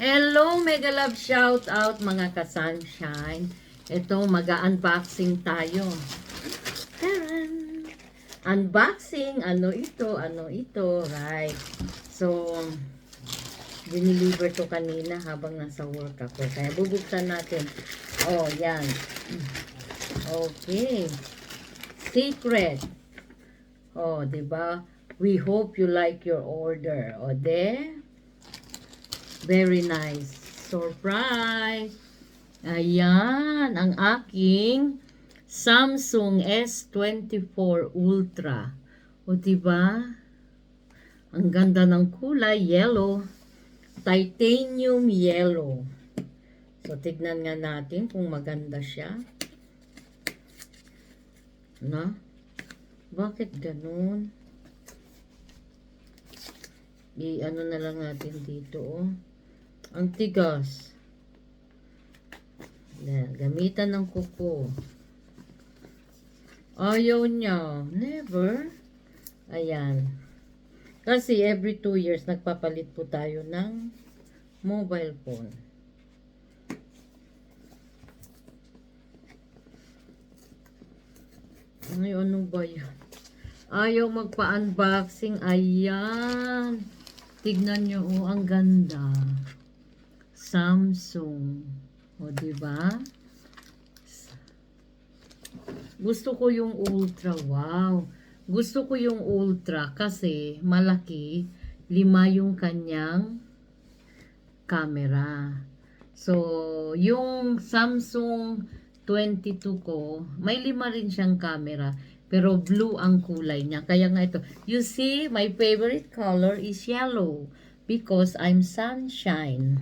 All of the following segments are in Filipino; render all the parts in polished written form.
Hello, Mega Love shout out mga ka-sunshine. Ito, mag-unboxing tayo. Taran! Unboxing, ano ito, right. So, diniliver to kanina habang nasa work ako. Kaya bubuksan natin. Oh, yan. Okay. Secret. Oh, 'di ba? We hope you like your order. O, very nice. Surprise! Ayan, ang aking Samsung S24 Ultra. O, diba? Ang ganda ng kulay, yellow. Titanium yellow. So, tignan nga natin kung maganda siya. Na? Bakit ganun? I-ano na lang natin dito, oh. Ang tigas. Gamitan ng kuko. Ayaw niya. Never. Ayan. Kasi every 2 years, nagpapalit po tayo ng mobile phone. Ay, ano ba yan? Ayaw magpa-unboxing. Ayan. Tignan nyo, oh, ang ganda. Samsung. O, diba? Gusto ko yung Ultra. Wow. Gusto ko yung Ultra kasi malaki. 5 yung kanyang camera. So, yung Samsung 22 ko, may 5 rin siyang camera. Pero blue ang kulay niya. Kaya nga ito. You see, my favorite color is yellow. Because I'm sunshine.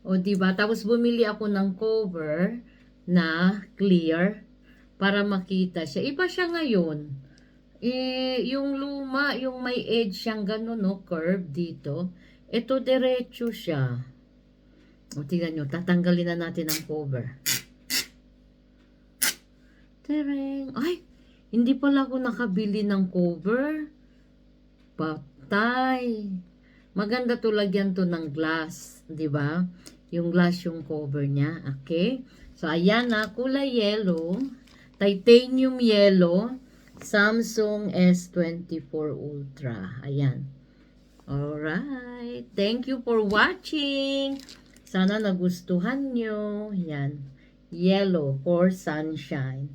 O, diba? Tapos bumili ako ng cover na clear para makita siya. Iba siya ngayon. Yung luma, yung may edge siyang gano'n, no? Curve dito. Ito, diretso siya. O, tingnan nyo. Tatanggalin na natin ang cover. Tereng. Ay, hindi pala ako nakabili ng cover. Patay. Maganda to, lagyan to ng glass, 'di ba? Yung glass yung cover niya, okay? So ayan na, kulay yellow, titanium yellow, Samsung S24 Ultra. Ayan. Alright. Thank you for watching. Sana nagustuhan nyo. Yan. Yellow for sunshine.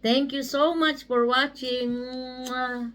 Thank you so much for watching. Mwah.